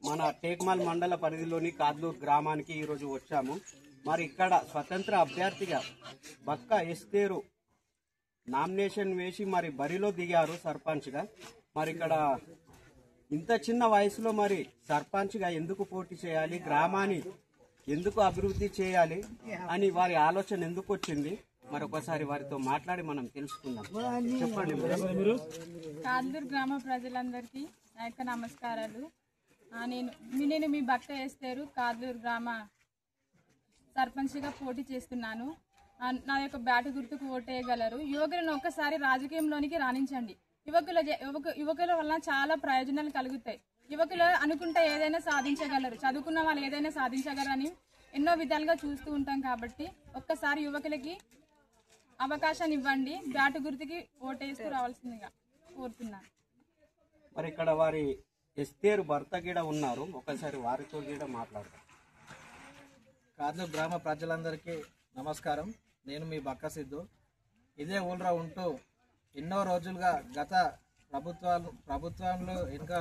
మన టేక్మాల్ మండల పరిధిలోని కాద్లూరు గ్రామానికి ఈరోజు వచ్చాము. మరి ఇక్కడ స్వతంత్ర అభ్యర్థిగా బక్క ఎస్తేరు నామినేషన్ వేసి మరి బరిలో దిగారు సర్పంచ్గా. మరి ఇక్కడ ఇంత చిన్న వయసులో మరి సర్పంచ్గా ఎందుకు పోటీ చేయాలి, గ్రామాన్ని ఎందుకు అభివృద్ధి చేయాలి అని వారి ఆలోచన ఎందుకు వచ్చింది, మరొకసారి వారితో మాట్లాడి మనం తెలుసుకుందాం. చెప్పండి. కాద్లూరు గ్రామ ప్రజలందరికీ నా యొక్క నమస్కారాలు. నేను మీ బక్క ఎస్తేరు కాద్లూరు గ్రామ సర్పంచ్గా పోటీ చేస్తున్నాను. నా యొక్క బ్యాటు గుర్తుకు ఓటేయగలరు. యువకులను ఒక్కసారి రాజకీయంలోనికి రాణించండి. యువకుల వలన చాలా ప్రయోజనాలు కలుగుతాయి. యువకులు అనుకుంటే ఏదైనా సాధించగలరు, చదువుకున్న వాళ్ళు ఏదైనా సాధించగలరని ఎన్నో విధాలుగా చూస్తూ ఉంటాం. కాబట్టి ఒక్కసారి యువకులకి అవకాశాన్ని ఇవ్వండి. బ్యాటు గుర్తుకి ఓటేస్తూ రావాల్సిందిగా కోరుతున్నాను. మరి ఇక్కడ వారి ఎస్తేరు భర్త గీడ ఉన్నారు, ఒకసారి వారితో గీడ మాట్లాడతాం. కాద్లూరు గ్రామ ప్రజలందరికీ నమస్కారం. నేను మీ బక్క సిద్ధు. ఇదే ఊళ్ళో ఉంటూ ఎన్నో రోజులుగా గత ప్రభుత్వంలో ఇంకా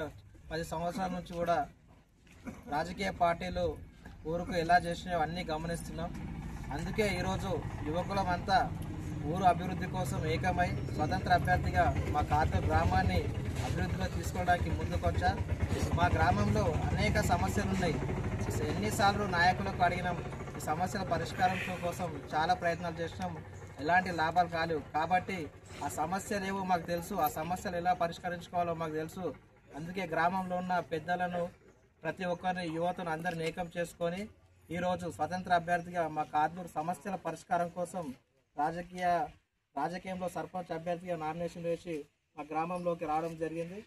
10 సంవత్సరాల నుంచి కూడా రాజకీయ పార్టీలు ఊరుకు ఎలా చేసినాయో అన్నీ గమనిస్తున్నాం. అందుకే ఈరోజు యువకులమంతా ఊరు అభివృద్ధి కోసం ఏకమై స్వతంత్ర అభ్యర్థిగా మా కాద్లూరు గ్రామాన్ని అభివృద్ధిలో తీసుకోవడానికి ముందుకొచ్చా. మా గ్రామంలో అనేక సమస్యలు ఉన్నాయి. ఎన్నిసార్లు నాయకులకు అడిగినాం, ఈ సమస్యల పరిష్కారం కోసం చాలా ప్రయత్నాలు చేసినాం, ఎలాంటి లాభాలు కాలేవు. కాబట్టి ఆ సమస్యలు ఏవో మాకు తెలుసు, ఆ సమస్యలు ఎలా పరిష్కరించుకోవాలో మాకు తెలుసు. అందుకే గ్రామంలో ఉన్న పెద్దలను, ప్రతి ఒక్కరిని, యువతను అందరిని ఏకం చేసుకొని ఈరోజు స్వతంత్ర అభ్యర్థిగా మా కాద్లూరు సమస్యల పరిష్కారం కోసం రాజకీయంలో సర్పంచ్ అభ్యర్థిగా నామినేషన్ వేసి మా గ్రామంలోకి రావడం జరిగింది.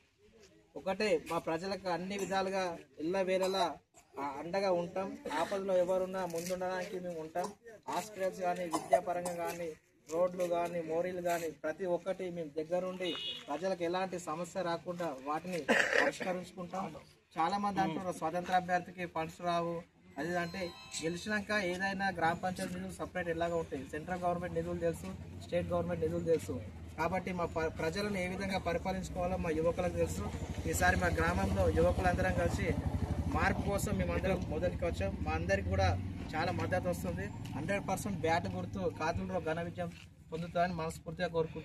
ఒకటే, మా ప్రజలకు అన్ని విధాలుగా ఎల్లవేళలా అండగా ఉంటాం. ఆపదలో ఎవరున్నా ముందుండడానికి మేము ఉంటాం. హాస్పిటల్స్ కానీ, విద్యాపరంగా కానీ, రోడ్లు కానీ, మోరీలు కానీ ప్రతి ఒక్కటి మేము దగ్గరుండి ప్రజలకు ఎలాంటి సమస్య రాకుండా వాటిని పరిష్కరించుకుంటాం. చాలా మంది అంటున్నారు స్వతంత్ర అభ్యర్థికి ఫండ్స్ రావు, అది అంటే గెలిచినాక ఏదైనా గ్రామ పంచాయతీ నిధులు సపరేట్ ఎలాగా ఉంటాయి. సెంట్రల్ గవర్నమెంట్ నిధులు తెలుసు, స్టేట్ గవర్నమెంట్ నిధులు తెలుసు. కాబట్టి మా ప్రజలను ఏ విధంగా పరిపాలించుకోవాలో మా యువకులకు తెలుసు. ఈసారి మా గ్రామంలో యువకులందరం కలిసి మార్పు కోసం మేమందరం మొదటికి వచ్చాం. మా అందరికి కూడా చాలా మద్దతు వస్తుంది. 100% బ్యాట్ గుర్తు కాద్లూరులో ఘన విజయం పొందుతామని మనస్ఫూర్తిగా కోరుకుంటున్నాం.